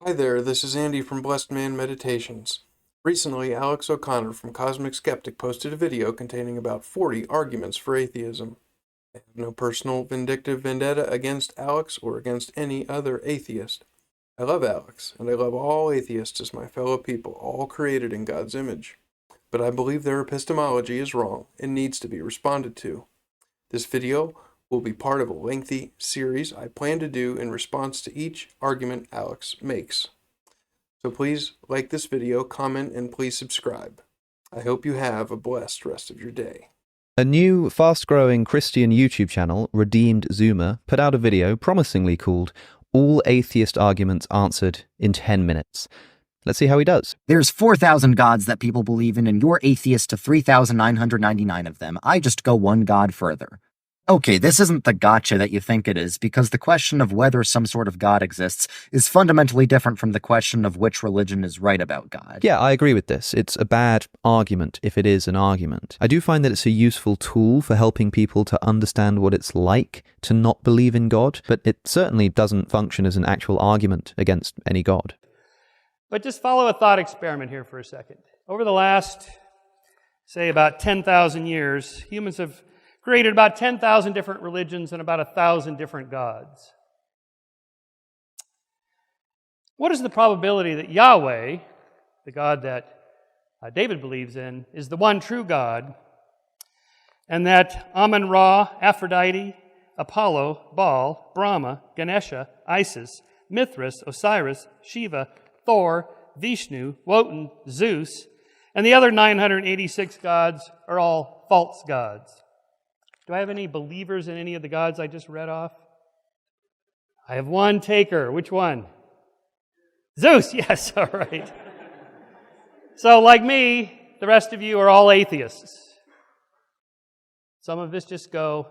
Hi there, this is Andy from Blessed Man Meditations. Recently, Alex O'Connor from Cosmic Skeptic posted a video containing about 40 arguments for atheism. I have no personal vindictive vendetta against Alex or against any other atheist. I love Alex, and I love all atheists as my fellow people, all created in God's image. But I believe their epistemology is wrong and needs to be responded to. This video will be part of a lengthy series I plan to do in response to each argument Alex makes. So please like this video, comment, and please subscribe. I hope you have a blessed rest of your day. A new, fast-growing Christian YouTube channel, Redeemed Zoomer, put out a video promisingly called All Atheist Arguments Answered in 10 Minutes. Let's see how he does. There's 4,000 gods that people believe in, and you're atheist to 3,999 of them. I just go one god further. Okay, this isn't the gotcha that you think it is, because the question of whether some sort of God exists is fundamentally different from the question of which religion is right about God. Yeah, I agree with this. It's a bad argument if it is an argument. I do find that it's a useful tool for helping people to understand what it's like to not believe in God, but it certainly doesn't function as an actual argument against any God. But just follow a thought experiment here for a second. Over the last, say, about 10,000 years, humans have created about 10,000 different religions and about 1,000 different gods. What is the probability that Yahweh, the God that David believes in, is the one true God, and that Amun-Ra, Aphrodite, Apollo, Baal, Brahma, Ganesha, Isis, Mithras, Osiris, Shiva, Thor, Vishnu, Wotan, Zeus, and the other 986 gods are all false gods? Do I have any believers in any of the gods I just read off? I have one taker. Which one? Zeus, yes, all right. So, like me, the rest of you are all atheists. Some of us just go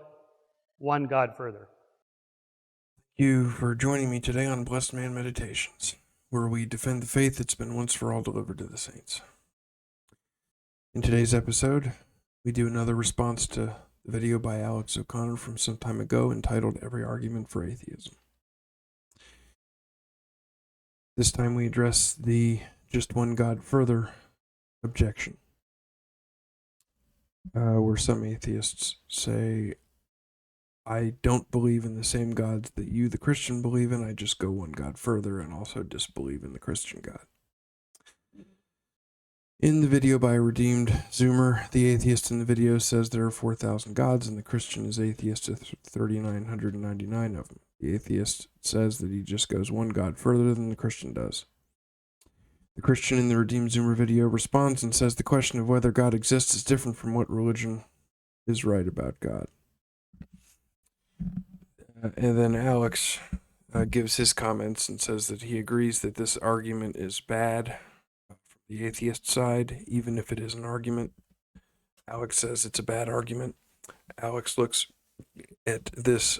one God further. Thank you for joining me today on Blessed Man Meditations, where we defend the faith that's been once for all delivered to the saints. In today's episode, we do another response to the video by Alex O'Connor from some time ago entitled Every Argument for Atheism. This time we address the just one God further objection, where some atheists say, I don't believe in the same gods that you, the Christian, believe in. I just go one God further and also disbelieve in the Christian God. In the video by Redeemed Zoomer, the atheist in the video says there are 4,000 gods, and the Christian is atheist to 3,999 of them. The atheist says that he just goes one God further than the Christian does. The Christian in the Redeemed Zoomer video responds and says the question of whether God exists is different from what religion is right about God. And then Alex gives his comments and says that he agrees that this argument is bad from the atheist side, even if it is an argument. Alex says it's a bad argument. Alex looks at this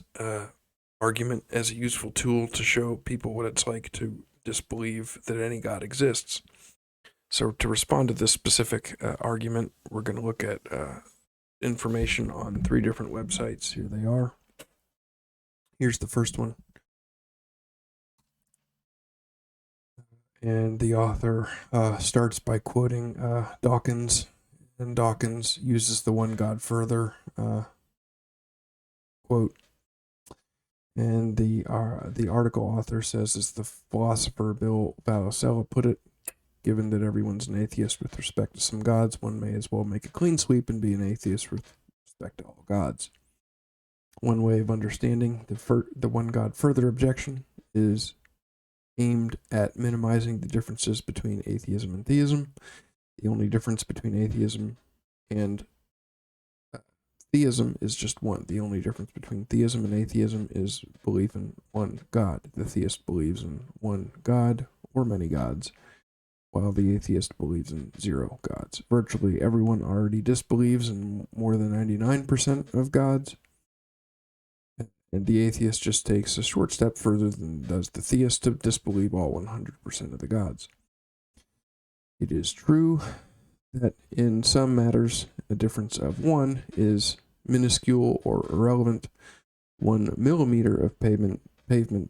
argument as a useful tool to show people what it's like to disbelieve that any God exists. So to respond to this specific argument, we're going to look at information on 3 different websites. Here they are. Here's the first one. And the author starts by quoting Dawkins, and Dawkins uses the one God further quote. And the article author says, as the philosopher Bill Valicella put it, given that everyone's an atheist with respect to some gods, one may as well make a clean sweep and be an atheist with respect to all gods. One way of understanding the one God further objection is aimed at minimizing the differences between atheism and theism. The only difference between atheism and theism is just one. The only difference between theism and atheism is belief in one God. The theist believes in one God or many gods, while the atheist believes in 0 gods. Virtually everyone already disbelieves in more than 99% of gods, and the atheist just takes a short step further than does the theist to disbelieve all 100% of the gods. It is true that in some matters, a difference of 1 is minuscule or irrelevant. 1 millimeter of pavement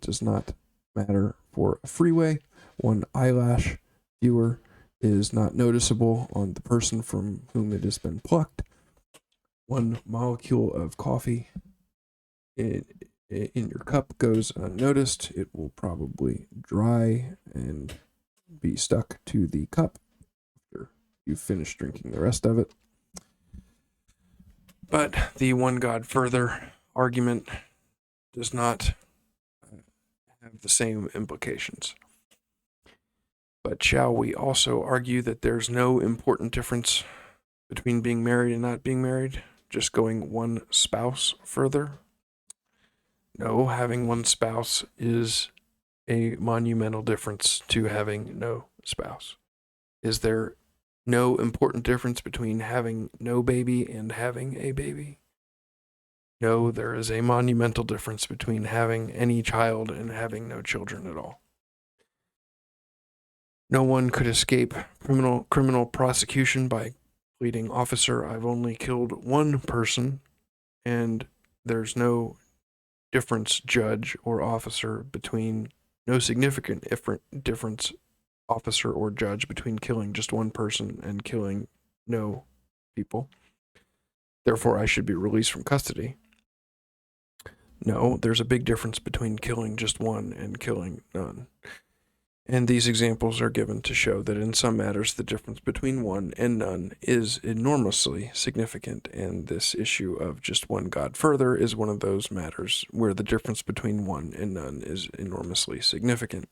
does not matter for a freeway, One eyelash viewer is not noticeable on the person from whom it has been plucked. One molecule of coffee in your cup goes unnoticed. It will probably dry and be stuck to the cup after you finish drinking the rest of it. But the one God further argument does not have the same implications. But shall we also argue that there's no important difference between being married and not being married? Just going one spouse further? No, having one spouse is a monumental difference to having no spouse. Is there no important difference between having no baby and having a baby? No, there is a monumental difference between having any child and having no children at all. No one could escape criminal prosecution by pleading, "Officer, I've only killed one person," and there's no difference, judge or officer, between no significant difference, officer or judge, between killing just one person and killing no people. Therefore, I should be released from custody. No, there's a big difference between killing just one and killing none. And these examples are given to show that in some matters the difference between one and none is enormously significant, and this issue of just one God further is one of those matters where the difference between one and none is enormously significant.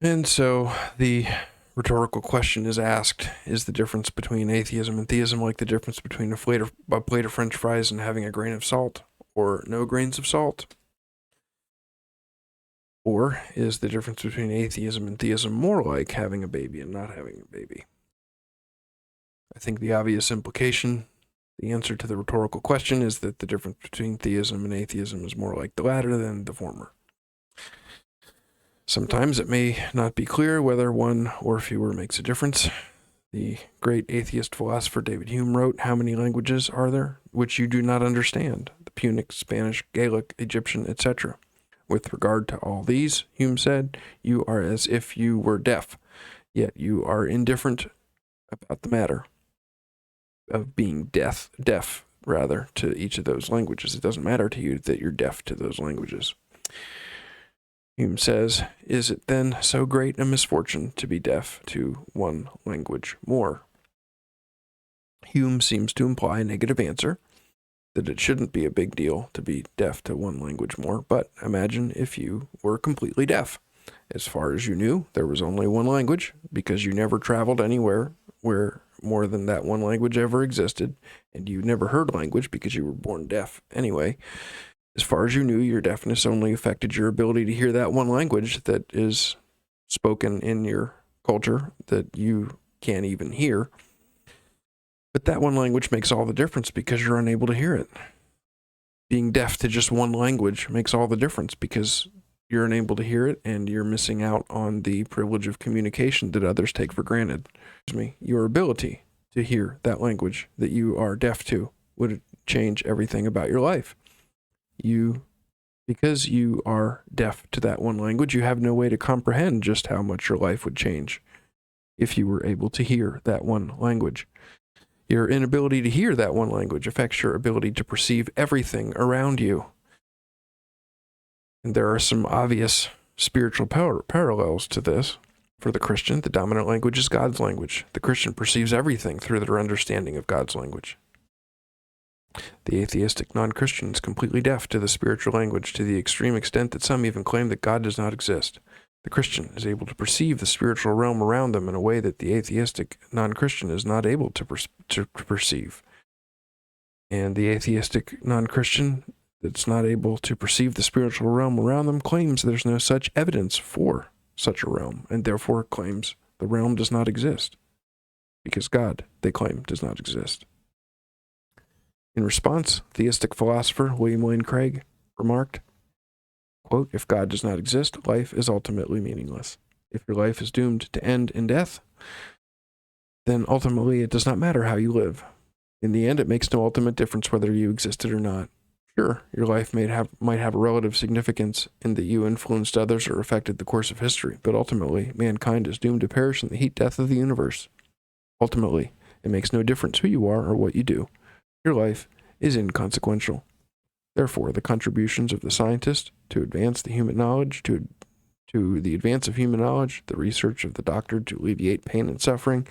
And so the rhetorical question is asked, is the difference between atheism and theism like the difference between a plate of French fries and having a grain of salt, or no grains of salt? Or is the difference between atheism and theism more like having a baby and not having a baby? I think the obvious implication, the answer to the rhetorical question, is that the difference between theism and atheism is more like the latter than the former. Sometimes it may not be clear whether one or fewer makes a difference. The great atheist philosopher David Hume wrote, "How many languages are there which you do not understand? The Punic, Spanish, Gaelic, Egyptian, etc. With regard to all these," Hume said, "you are as if you were deaf, yet you are indifferent about the matter of being deaf to each of those languages. It doesn't matter to you that you're deaf to those languages." Hume says, "Is it then so great a misfortune to be deaf to one language more?" Hume seems to imply a negative answer, that it shouldn't be a big deal to be deaf to one language more, but imagine if you were completely deaf. As far as you knew, there was only one language, because you never traveled anywhere where more than that one language ever existed, and you never heard language because you were born deaf anyway. As far as you knew, your deafness only affected your ability to hear that one language that is spoken in your culture that you can't even hear. But that one language makes all the difference because you're unable to hear it. Being deaf to just one language makes all the difference because you're unable to hear it and you're missing out on the privilege of communication that others take for granted. Your ability to hear that language that you are deaf to would change everything about your life. Because you are deaf to that one language, you have no way to comprehend just how much your life would change if you were able to hear that one language. Your inability to hear that one language affects your ability to perceive everything around you. And there are some obvious spiritual parallels to this. For the Christian, the dominant language is God's language. The Christian perceives everything through their understanding of God's language. The atheistic non-Christian is completely deaf to the spiritual language, to the extreme extent that some even claim that God does not exist. The Christian is able to perceive the spiritual realm around them in a way that the atheistic non-Christian is not able to perceive. And the atheistic non-Christian that's not able to perceive the spiritual realm around them claims there's no such evidence for such a realm, and therefore claims the realm does not exist, because God, they claim, does not exist. In response, theistic philosopher William Lane Craig remarked, quote, "If God does not exist, life is ultimately meaningless. If your life is doomed to end in death, then ultimately it does not matter how you live. In the end, it makes no ultimate difference whether you existed or not. Sure, your life might have a relative significance in that you influenced others or affected the course of history, but ultimately, mankind is doomed to perish in the heat death of the universe. Ultimately, it makes no difference who you are or what you do. Your life is inconsequential. Therefore, the contributions of the scientist to advance the human knowledge, to the advance of human knowledge, the research of the doctor to alleviate pain and suffering,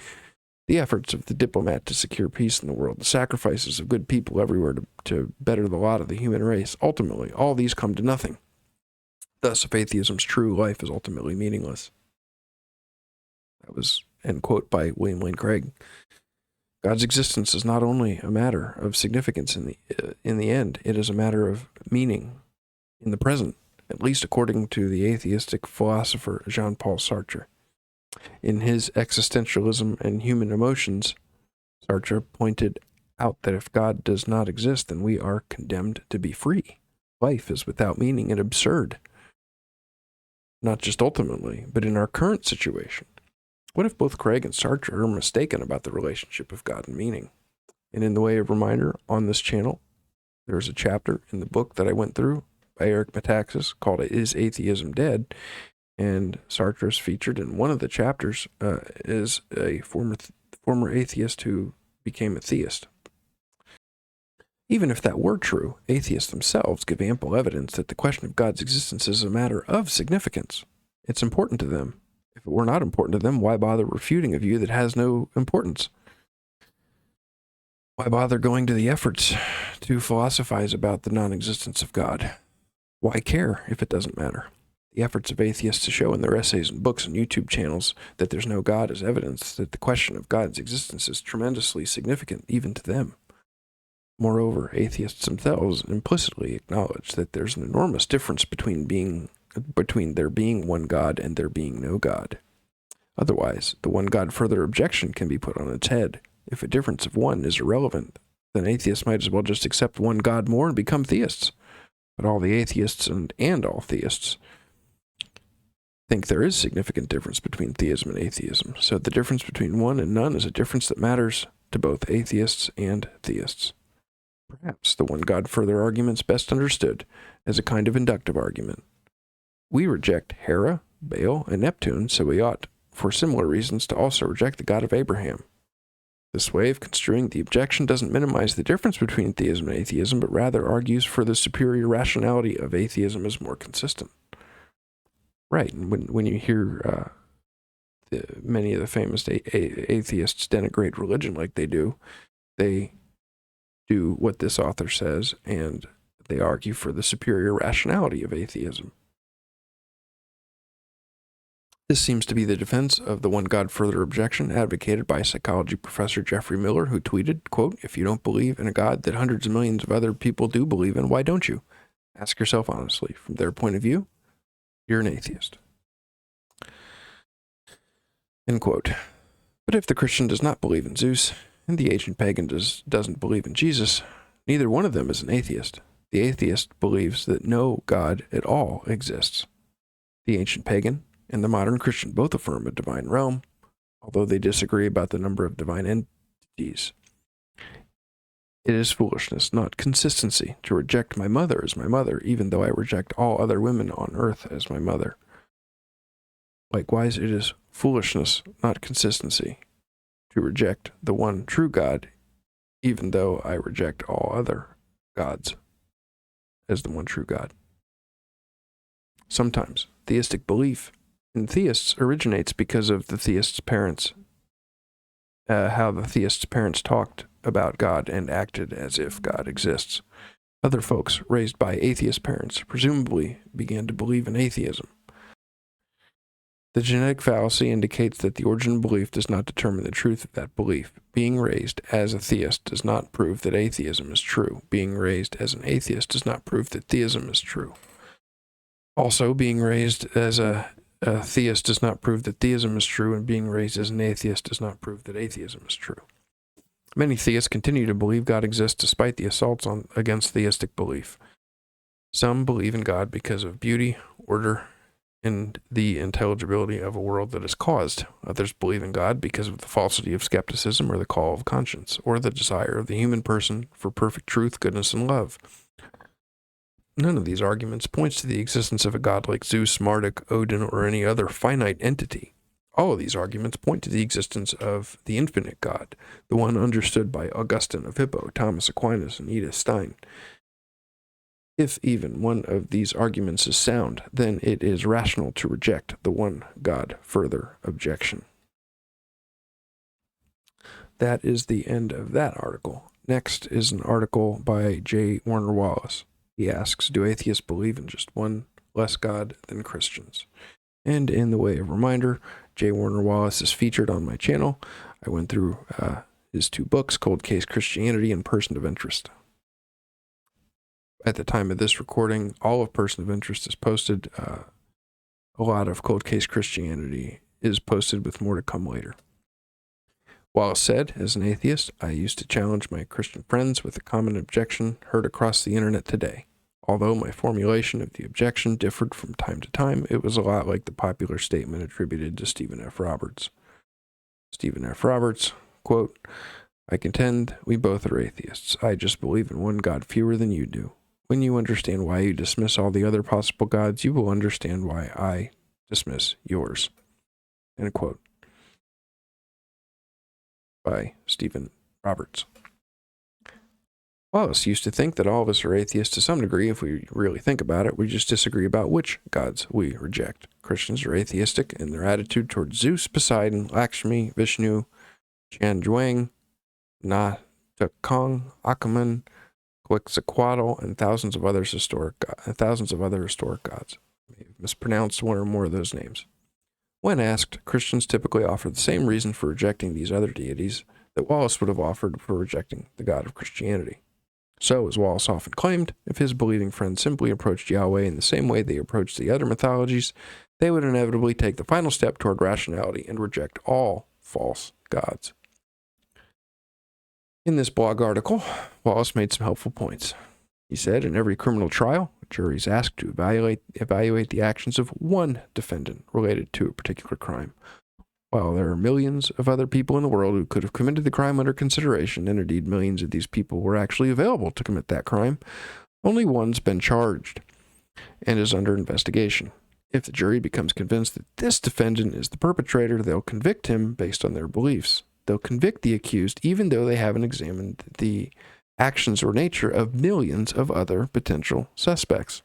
the efforts of the diplomat to secure peace in the world, the sacrifices of good people everywhere to better the lot of the human race, ultimately, all these come to nothing. Thus, if atheism's true, life is ultimately meaningless. That was, end quote, by William Lane Craig. God's existence is not only a matter of significance in the end, it is a matter of meaning in the present, at least according to the atheistic philosopher Jean-Paul Sartre. In his Existentialism and Human Emotions, Sartre pointed out that if God does not exist, then we are condemned to be free. Life is without meaning and absurd. Not just ultimately, but in our current situation. What if both Craig and Sartre are mistaken about the relationship of God and meaning? And in the way of reminder, on this channel, there's a chapter in the book that I went through by Eric Metaxas called Is Atheism Dead? And Sartre is featured in one of the chapters is a former atheist who became a theist. Even if that were true, atheists themselves give ample evidence that the question of God's existence is a matter of significance. It's important to them. If it were not important to them, why bother refuting a view that has no importance? Why bother going to the efforts to philosophize about the non-existence of God? Why care if it doesn't matter? The efforts of atheists to show in their essays and books and YouTube channels that there's no God is evidence that the question of God's existence is tremendously significant even to them. Moreover, atheists themselves implicitly acknowledge that there's an enormous difference between there being one God and there being no God. Otherwise, the one God further objection can be put on its head. If a difference of one is irrelevant, then atheists might as well just accept one God more and become theists. But all the atheists and all theists think there is significant difference between theism and atheism. So the difference between one and none is a difference that matters to both atheists and theists. Perhaps the one God further argument's best understood as a kind of inductive argument. We reject Hera, Baal, and Neptune, so we ought, for similar reasons, to also reject the God of Abraham. This way of construing the objection doesn't minimize the difference between theism and atheism, but rather argues for the superior rationality of atheism as more consistent. Right, and when you hear many of the famous atheists denigrate religion like they do what this author says, and they argue for the superior rationality of atheism. This seems to be the defense of the one God further objection advocated by psychology professor Jeffrey Miller, who tweeted, quote, "If you don't believe in a God that hundreds of millions of other people do believe in, why don't you? Ask yourself honestly. From their point of view, you're an atheist." End quote. But if the Christian does not believe in Zeus, and the ancient pagan doesn't believe in Jesus, neither one of them is an atheist. The atheist believes that no God at all exists. The ancient pagan and the modern Christian both affirm a divine realm, although they disagree about the number of divine entities. It is foolishness, not consistency, to reject my mother as my mother, even though I reject all other women on earth as my mother. Likewise, it is foolishness, not consistency, to reject the one true God, even though I reject all other gods as the one true God. Sometimes theistic belief in theists originates because of the theist's parents, how the theist's parents talked about God and acted as if God exists. Other folks raised by atheist parents presumably began to believe in atheism. The genetic fallacy indicates that the origin of belief does not determine the truth of that belief. Being raised as a theist does not prove that atheism is true. Being raised as an atheist does not prove that theism is true. Also, being raised as a theist does not prove that theism is true, and being raised as an atheist does not prove that atheism is true. Many theists continue to believe God exists despite the assaults against theistic belief. Some believe in God because of beauty, order, and the intelligibility of a world that is caused. Others believe in God because of the falsity of skepticism or the call of conscience, or the desire of the human person for perfect truth, goodness, and love. None of these arguments points to the existence of a god like Zeus, Marduk, Odin, or any other finite entity. All of these arguments point to the existence of the infinite God, the one understood by Augustine of Hippo, Thomas Aquinas, and Edith Stein. If even one of these arguments is sound, then it is rational to reject the one God further objection. That is the end of that article. Next is an article by J. Warner Wallace. He asks, do atheists believe in just one less God than Christians? And in the way of reminder, J. Warner Wallace is featured on my channel. I went through his 2 books, Cold Case Christianity and Person of Interest. At the time of this recording, all of Person of Interest is posted. A lot of Cold Case Christianity is posted, with more to come later. Wallace said, as an atheist, I used to challenge my Christian friends with a common objection heard across the internet today. Although my formulation of the objection differed from time to time, it was a lot like the popular statement attributed to Stephen F. Roberts. Stephen F. Roberts, quote, I contend we both are atheists. I just believe in one God fewer than you do. When you understand why you dismiss all the other possible gods, you will understand why I dismiss yours. End quote. By Stephen Roberts. Wallace used to think that all of us are atheists to some degree. If we really think about it, we just disagree about which gods we reject. Christians are atheistic in their attitude towards Zeus, Poseidon, Lakshmi, Vishnu, Jianzhuang, Na Tekong, Akumen, Quetzalcoatl, and thousands of other historic gods. I may have mispronounced one or more of those names. When asked, Christians typically offer the same reason for rejecting these other deities that Wallace would have offered for rejecting the God of Christianity. So, as Wallace often claimed, if his believing friends simply approached Yahweh in the same way they approached the other mythologies, they would inevitably take the final step toward rationality and reject all false gods. In this blog article, Wallace made some helpful points. He said, in every criminal trial, a jury is asked to evaluate the actions of one defendant related to a particular crime. While there are millions of other people in the world who could have committed the crime under consideration, and indeed millions of these people were actually available to commit that crime, only one's been charged and is under investigation. If the jury becomes convinced that this defendant is the perpetrator, they'll convict him based on their beliefs. They'll convict the accused even though they haven't examined the actions or nature of millions of other potential suspects.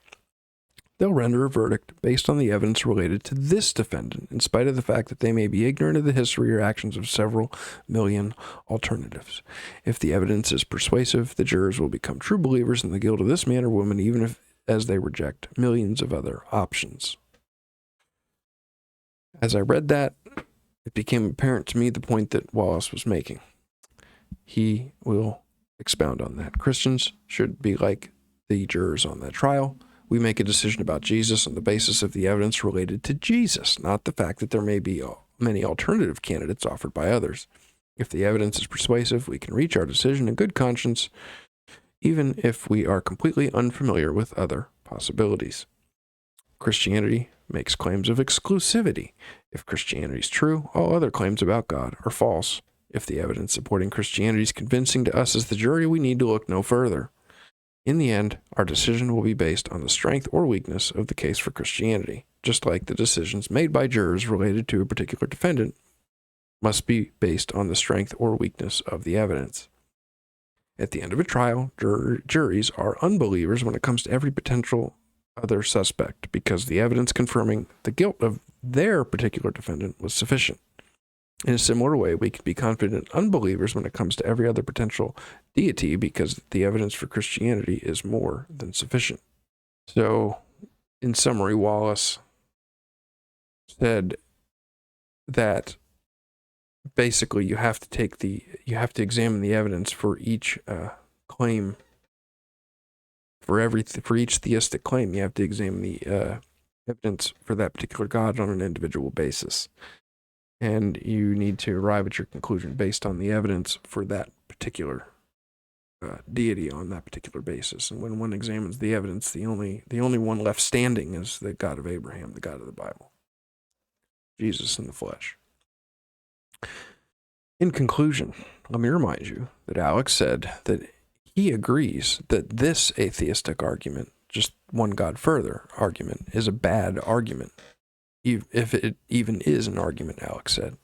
They'll render a verdict based on the evidence related to this defendant, in spite of the fact that they may be ignorant of the history or actions of several million alternatives. If the evidence is persuasive, the jurors will become true believers in the guilt of this man or woman, even as they reject millions of other options. As I read that, it became apparent to me the point that Wallace was making. He will expound on that. Christians should be like the jurors on that trial. We make a decision about Jesus on the basis of the evidence related to Jesus, not the fact that there may be many alternative candidates offered by others. If the evidence is persuasive, we can reach our decision in good conscience, even if we are completely unfamiliar with other possibilities. Christianity makes claims of exclusivity. If Christianity is true, all other claims about God are false. If the evidence supporting Christianity is convincing to us as the jury, we need to look no further. In the end, our decision will be based on the strength or weakness of the case for Christianity, just like the decisions made by jurors related to a particular defendant must be based on the strength or weakness of the evidence. At the end of a trial, juries are unbelievers when it comes to every potential other suspect, because the evidence confirming the guilt of their particular defendant was sufficient. In a similar way, we can be confident unbelievers when it comes to every other potential deity, because the evidence for Christianity is more than sufficient. So, in summary, Wallace said that basically you have to examine the evidence for each claim. For each theistic claim, you have to examine the evidence for that particular God on an individual basis. And you need to arrive at your conclusion based on the evidence for that particular deity on that particular basis. And when one examines the evidence, the only one left standing is the God of Abraham, the God of the Bible, Jesus in the flesh. In conclusion, let me remind you that Alex said that he agrees that this atheistic argument just one God further argument is a bad argument, if it even is an argument, Alex said.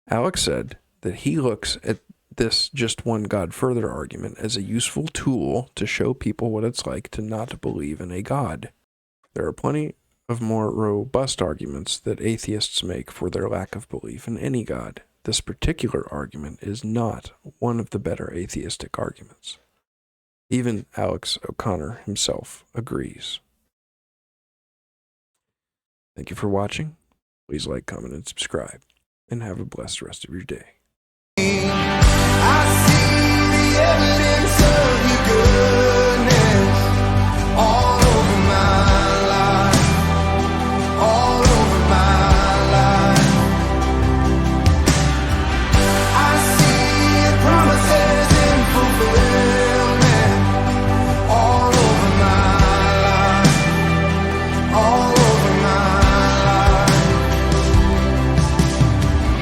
Alex said that he looks at this just one God further argument as a useful tool to show people what it's like to not believe in a God. There are plenty of more robust arguments that atheists make for their lack of belief in any God. This particular argument is not one of the better atheistic arguments. Even Alex O'Connor himself agrees. Thank you for watching. Please like, comment, and subscribe, and have a blessed rest of your day.